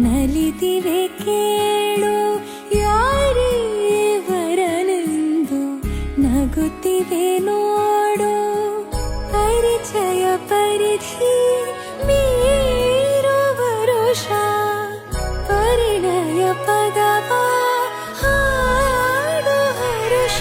ನಲಿದಿವೆ ಕೇಳು ಯಾರೀವರನೆಂದು ನಗುತ್ತಿವೆ ನೋಡು ಪರಿಚಯ ಪರಿಧಿ ಮೀರುವ ವರುಷ ಪರಿಣಯ ಪದವ ಹಾಡು ಹರುಷ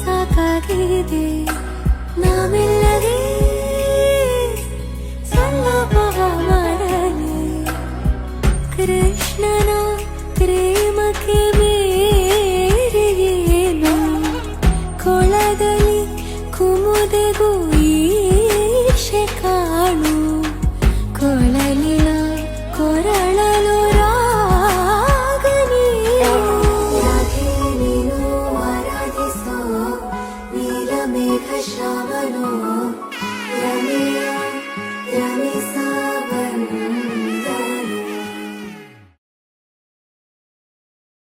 ಸಾಕಾಗಿದೆ ನಾವೆಲ್ಲರೇ ಸಲ್ಲಭವ ಮಾಡಲಿ ಕೃಷ್ಣನ ಪ್ರೇಮಕ್ಕೆ ಮೇರೆಯೇನು ಕೊಳದಲ್ಲಿ ಕುಮುದೆಗೂ ಈಶೆ ಕಾಣು ಕೊಳಲಿನ ಕೊರಳಲು ಮೇಘ ಶ್ರಾವಣೋ